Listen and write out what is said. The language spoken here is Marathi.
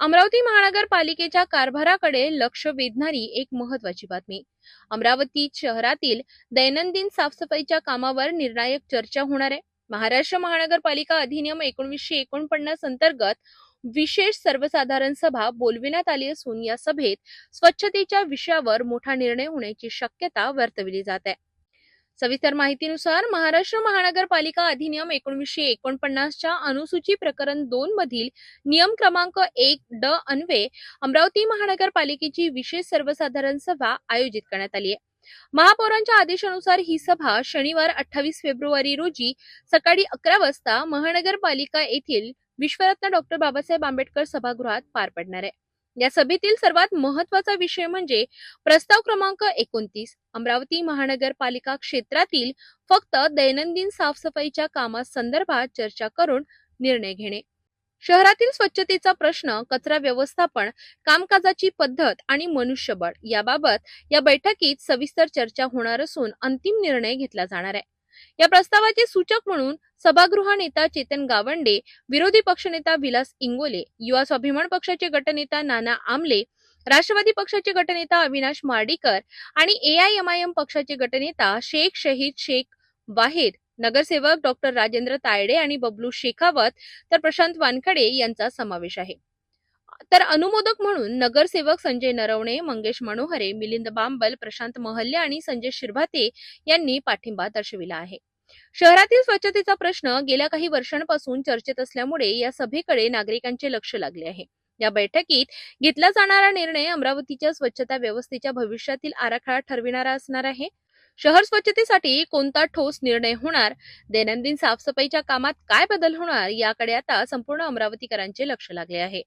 अमरावती महानगरपालिकेच्या कारभाराकडे लक्ष वेधणारी एक महत्त्वाची बातमी. अमरावती शहरातील दैनंदिन साफसफाईच्या कामावर निर्णायक चर्चा होणार आहे. महाराष्ट्र महानगरपालिका अधिनियम 1949 अंतर्गत विशेष सर्वसाधारण सभा बोलविण्यात आली असून या सभेत स्वच्छतेच्या विषयावर मोठा निर्णय होण्याची शक्यता वर्तविली जात आहे. सविस्तर माहितीनुसार महाराष्ट्र महानगरपालिका अधिनियम 1949च्या अनुसूची प्रकरण 2 मधील नियम क्रमांक 1 अन्वये अमरावती महानगरपालिकेची विशेष सर्वसाधारण सभा आयोजित करण्यात आली आहे. महापौरांच्या आदेशानुसार ही सभा शनिवार 28 फेब्रुवारी रोजी सकाळी 11 वाजता महानगरपालिका येथील विश्वरत्न डॉक्टर बाबासाहेब आंबेडकर सभागृहात पार पडणार आहे. या सभेतील सर्वात महत्त्वाचा विषय म्हणजे प्रस्ताव क्रमांक 29 अमरावती महानगरपालिका क्षेत्रातील फक्त दैनंदिन साफसफाईच्या कामासंदर्भात चर्चा करून निर्णय घेणे. शहरातील स्वच्छतेचा प्रश्न, कचरा व्यवस्थापन, कामकाजाची पद्धत आणि मनुष्यबळ याबाबत या बैठकीत सविस्तर चर्चा होणार असून अंतिम निर्णय घेतला जाणार आहे. या प्रस्तावाचे सूचक म्हणून सभागृह नेता चेतन गावंडे, विरोधी पक्षनेता विलास इंगोले, युवा स्वाभिमान पक्षाचे गटनेता नाना आमले, राष्ट्रवादी पक्षाचे गटनेता अविनाश मार्डीकर आणि AIMIM पक्षाचे गटनेता शेख शहीद शेख वाहेद, नगरसेवक डॉक्टर राजेंद्र तायडे आणि बबलू शेखावत तर प्रशांत वानखडे यांचा समावेश आहे. तर अनुमोदक म्हणून नगरसेवक संजय नरवणे, मंगेश मनोहरे, मिलिंद बांबल, प्रशांत महल्ले आणि संजय शिरभाते यांनी पाठिंबा दर्शविला आहे. शहरातील स्वच्छतेचा प्रश्न गेल्या काही वर्षांपासून चर्चेत असल्यामुळे या सभेकडे नागरिकांचे लक्ष लागले आहे. या बैठकीत घेतला जाणारा निर्णय अमरावतीच्या स्वच्छता व्यवस्थेच्या भविष्यातील आराखडा ठरविणारा असणार आहे. शहर स्वच्छतेसाठी कोणता ठोस निर्णय होणार, दैनंदिन साफसफाईच्या कामात काय बदल होणार याकडे आता संपूर्ण अमरावतीकरांचे लक्ष लागले आहे.